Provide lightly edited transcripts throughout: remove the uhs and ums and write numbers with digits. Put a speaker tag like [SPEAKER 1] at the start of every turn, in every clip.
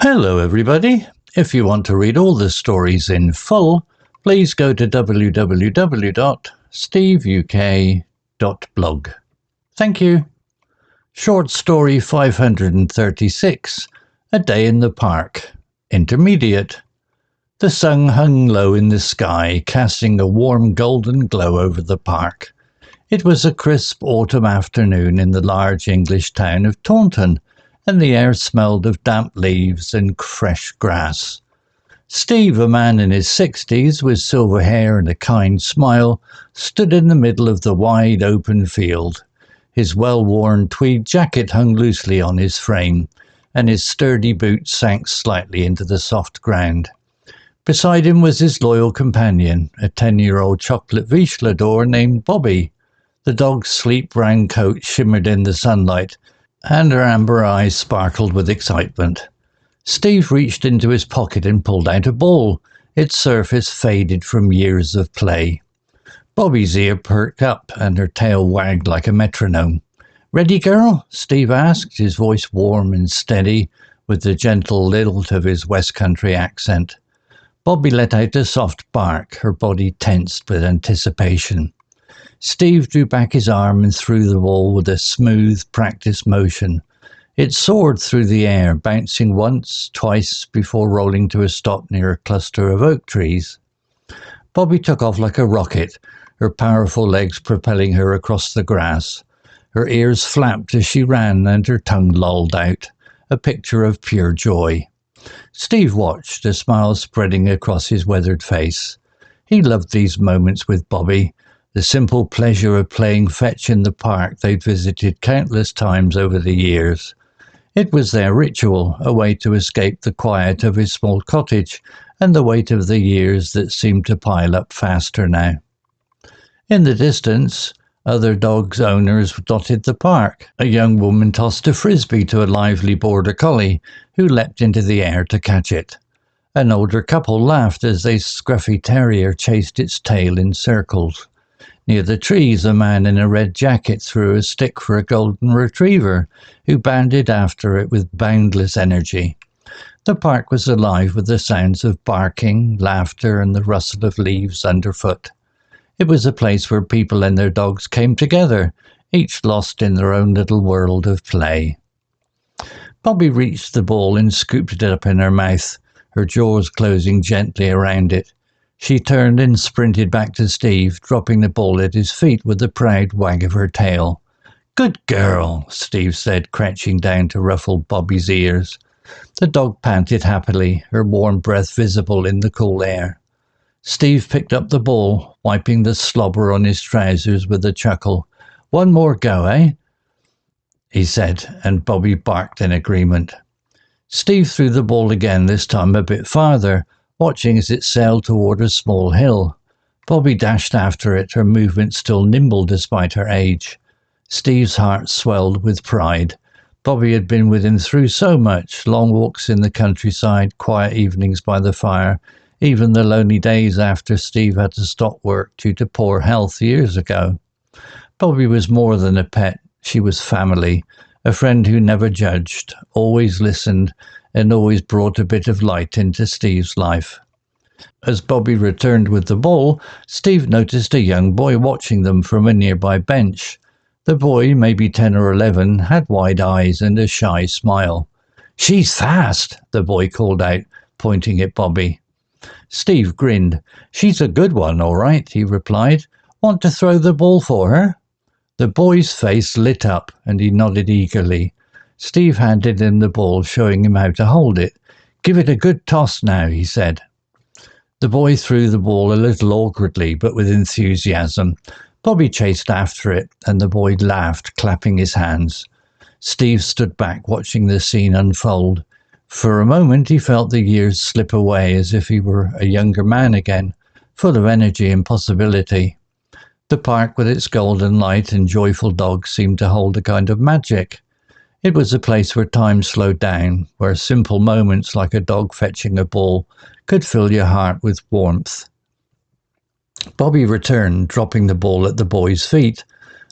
[SPEAKER 1] Hello everybody. If you want to read all the stories in full, please go to www.steveuk.blog. Thank you. Short story 536, A Day in the Park. Intermediate. The sun hung low in the sky, casting a warm golden glow over the park. It was a crisp autumn afternoon in the large English town of Taunton, and the air smelled of damp leaves and fresh grass. Steve, a man in his 60s with silver hair and a kind smile, stood in the middle of the wide open field. His well-worn tweed jacket hung loosely on his frame, and his sturdy boots sank slightly into the soft ground. Beside him was his loyal companion, a 10-year-old chocolate Vizslador named Bobby. The dog's sleek brown coat shimmered in the sunlight, and her amber eyes sparkled with excitement. Steve reached into his pocket and pulled out a ball. Its surface faded from years of play. Bobby's ear perked up and her tail wagged like a metronome. "Ready, girl?" Steve asked, his voice warm and steady, with the gentle lilt of his West Country accent. Bobby let out a soft bark, her body tensed with anticipation. Steve drew back his arm and threw the ball with a smooth, practiced motion. It soared through the air, bouncing once, twice, before rolling to a stop near a cluster of oak trees. Bobby took off like a rocket, her powerful legs propelling her across the grass. Her ears flapped as she ran and her tongue lolled out, a picture of pure joy. Steve watched, a smile spreading across his weathered face. He loved these moments with Bobby, the simple pleasure of playing fetch in the park they'd visited countless times over the years. It was their ritual, a way to escape the quiet of his small cottage and the weight of the years that seemed to pile up faster now. In the distance, other dogs' owners dotted the park. A young woman tossed a frisbee to a lively border collie, who leapt into the air to catch it. An older couple laughed as their scruffy terrier chased its tail in circles. Near the trees, a man in a red jacket threw a stick for a golden retriever, who bounded after it with boundless energy. The park was alive with the sounds of barking, laughter, and the rustle of leaves underfoot. It was a place where people and their dogs came together, each lost in their own little world of play. Bobby reached the ball and scooped it up in her mouth, her jaws closing gently around it. She turned and sprinted back to Steve, dropping the ball at his feet with a proud wag of her tail. "Good girl," Steve said, crouching down to ruffle Bobby's ears. The dog panted happily, her warm breath visible in the cool air. Steve picked up the ball, wiping the slobber on his trousers with a chuckle. "One more go, eh?" he said, and Bobby barked in agreement. Steve threw the ball again, this time a bit farther, watching as it sailed toward a small hill. Bobby dashed after it, her movements still nimble despite her age. Steve's heart swelled with pride. Bobby had been with him through so much, long walks in the countryside, quiet evenings by the fire, even the lonely days after Steve had to stop work due to poor health years ago. Bobby was more than a pet. She was family, a friend who never judged, always listened, and always brought a bit of light into Steve's life. As Bobby returned with the ball, Steve noticed a young boy watching them from a nearby bench. The boy, maybe 10 or 11, had wide eyes and a shy smile. "She's fast," the boy called out, pointing at Bobby. Steve grinned. "She's a good one, all right," he replied. "Want to throw the ball for her?" The boy's face lit up, and he nodded eagerly. Steve handed him the ball, showing him how to hold it. "Give it a good toss now," he said. The boy threw the ball a little awkwardly, but with enthusiasm. Bobby chased after it, and the boy laughed, clapping his hands. Steve stood back, watching the scene unfold. For a moment he felt the years slip away, as if he were a younger man again, full of energy and possibility. The park, with its golden light and joyful dogs, seemed to hold a kind of magic. It was a place where time slowed down, where simple moments like a dog fetching a ball could fill your heart with warmth. Bobby returned, dropping the ball at the boy's feet.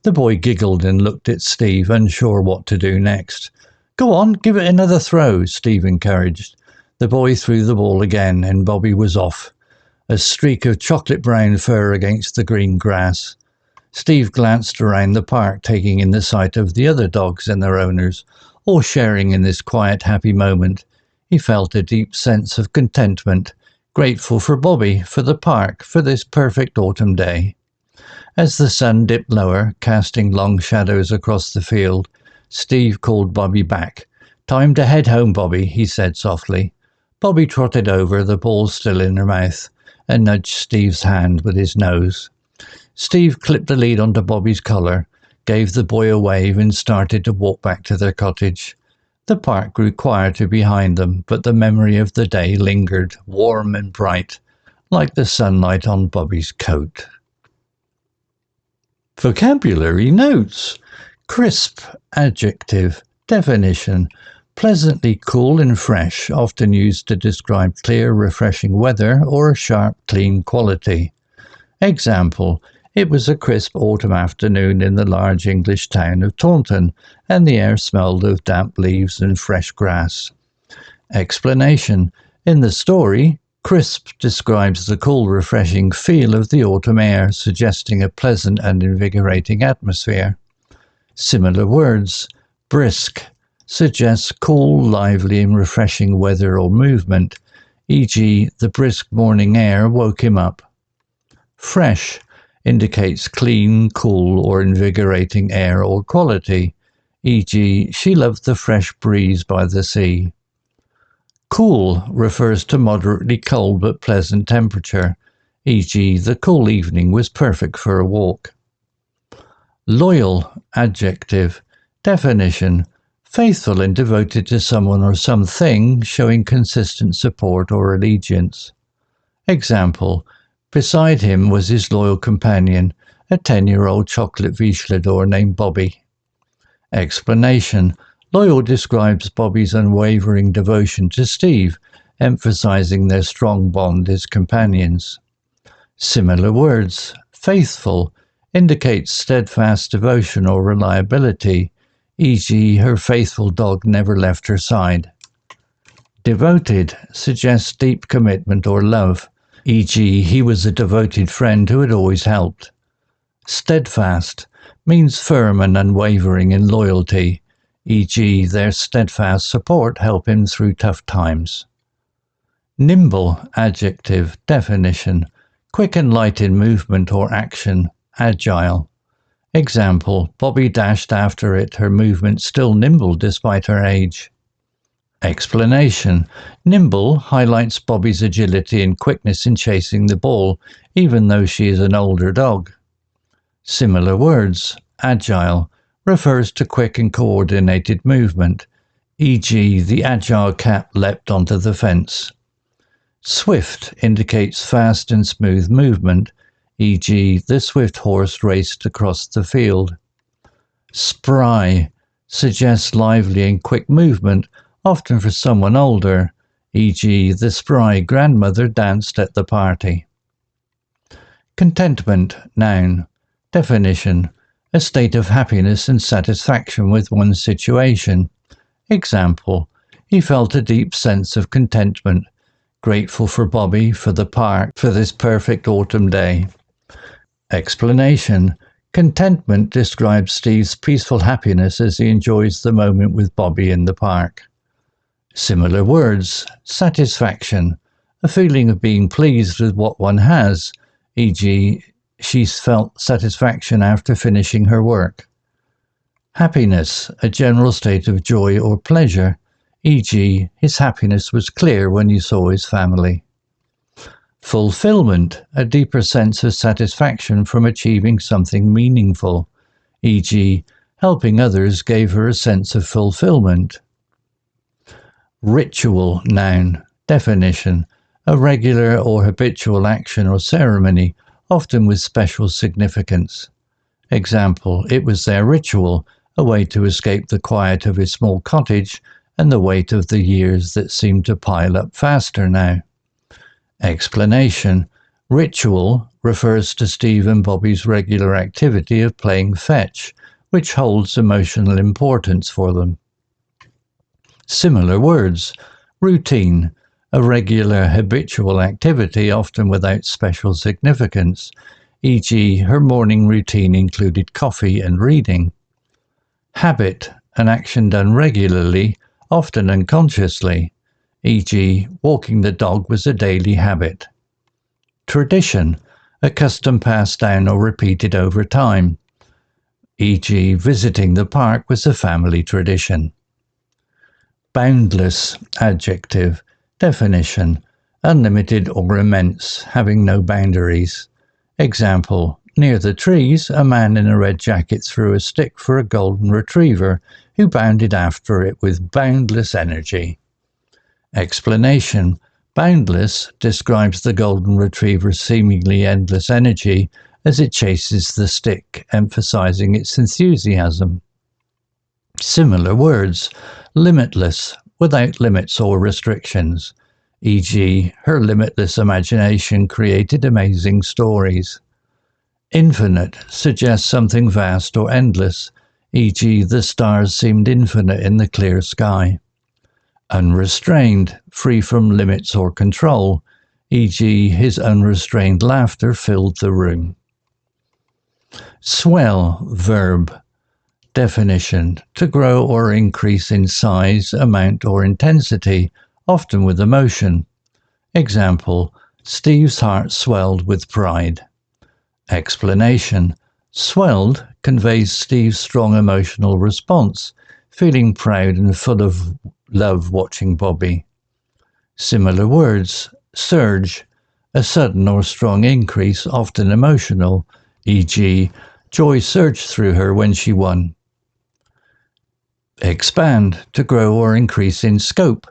[SPEAKER 1] The boy giggled and looked at Steve, unsure what to do next. Go on, give it another throw, Steve encouraged. The boy threw the ball again, and Bobby was off, a streak of chocolate-brown fur against the green grass. Steve glanced around the park, taking in the sight of the other dogs and their owners, all sharing in this quiet, happy moment. He felt a deep sense of contentment, grateful for Bobby, for the park, for this perfect autumn day. As the sun dipped lower, casting long shadows across the field, Steve called Bobby back. "Time to head home, Bobby," he said softly. Bobby trotted over, the ball still in her mouth, and nudged Steve's hand with his nose. Steve clipped the lead onto Bobby's collar, gave the boy a wave, and started to walk back to their cottage. The park grew quieter behind them, but the memory of the day lingered, warm and bright, like the sunlight on Bobby's coat. Vocabulary notes. Crisp, adjective, definition. Pleasantly cool and fresh, often used to describe clear, refreshing weather or a sharp, clean quality. Example: it was a crisp autumn afternoon in the large English town of Taunton, and the air smelled of damp leaves and fresh grass. Explanation: in the story, crisp describes the cool, refreshing feel of the autumn air, suggesting a pleasant and invigorating atmosphere. Similar words: brisk suggests cool, lively and refreshing weather or movement, e.g. the brisk morning air woke him up. Fresh indicates clean, cool or invigorating air or quality, e.g. she loved the fresh breeze by the sea. Cool refers to moderately cold but pleasant temperature, e.g. the cool evening was perfect for a walk. Loyal, adjective, definition, faithful and devoted to someone or something, showing consistent support or allegiance. Example: beside him was his loyal companion, a 10-year-old chocolate Vizslador named Bobby. Explanation: loyal describes Bobby's unwavering devotion to Steve, emphasizing their strong bond as companions. Similar words: faithful indicates steadfast devotion or reliability, e.g. her faithful dog never left her side. Devoted suggests deep commitment or love, e.g. he was a devoted friend who had always helped. Steadfast means firm and unwavering in loyalty, e.g. their steadfast support helped him through tough times. Nimble, adjective, definition, quick and light in movement or action, agile. Example: Bobby dashed after it, her movement still nimble despite her age. Explanation: nimble highlights Bobby's agility and quickness in chasing the ball, even though she is an older dog. Similar words: agile refers to quick and coordinated movement, e.g. the agile cat leapt onto the fence. Swift indicates fast and smooth movement, e.g. the swift horse raced across the field. Spry suggests lively and quick movement, often for someone older, e.g. the spry grandmother danced at the party. Contentment, noun. Definition: a state of happiness and satisfaction with one's situation. Example: he felt a deep sense of contentment, grateful for Bobby, for the park, for this perfect autumn day. Explanation: contentment describes Steve's peaceful happiness as he enjoys the moment with Bobby in the park. Similar words: satisfaction, a feeling of being pleased with what one has, e.g. she's felt satisfaction after finishing her work. Happiness, a general state of joy or pleasure, e.g. his happiness was clear when he saw his family. Fulfillment, a deeper sense of satisfaction from achieving something meaningful, e.g. helping others gave her a sense of fulfillment. Ritual, noun. Definition: a regular or habitual action or ceremony, often with special significance. Example: it was their ritual, a way to escape the quiet of his small cottage and the weight of the years that seemed to pile up faster now. Explanation: ritual refers to Steve and Bobby's regular activity of playing fetch, which holds emotional importance for them. Similar words. Routine, a regular habitual activity often without special significance, e.g. her morning routine included coffee and reading. Habit, an action done regularly, often unconsciously, e.g. walking the dog was a daily habit. Tradition, a custom passed down or repeated over time, e.g. visiting the park was a family tradition. Boundless, adjective, definition, unlimited or immense, having no boundaries. Example, near the trees, a man in a red jacket threw a stick for a golden retriever who bounded after it with boundless energy. Explanation, boundless describes the golden retriever's seemingly endless energy as it chases the stick, emphasizing its enthusiasm. Similar words, limitless, without limits or restrictions, e.g., her limitless imagination created amazing stories. Infinite suggests something vast or endless, e.g., the stars seemed infinite in the clear sky. Unrestrained, free from limits or control, e.g., his unrestrained laughter filled the room. Swell, verb. Definition, to grow or increase in size, amount or intensity, often with emotion. Example, Steve's heart swelled with pride. Explanation, swelled conveys Steve's strong emotional response, feeling proud and full of love watching Bobby. Similar words, surge, a sudden or strong increase, often emotional, e.g., joy surged through her when she won. Expand, to grow or increase in scope,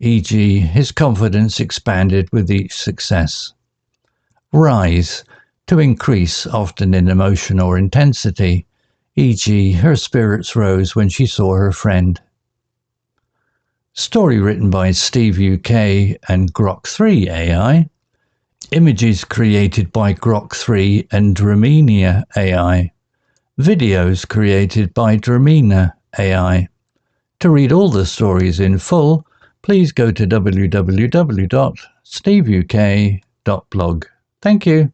[SPEAKER 1] e.g., his confidence expanded with each success. Rise, to increase, often in emotion or intensity, e.g., her spirits rose when she saw her friend. Story written by Steve UK and Grok 3 AI. Images created by Grok 3 and Dramina AI. Videos created by Dramina AI. To read all the stories in full, please go to www.steveuk.blog. Thank you.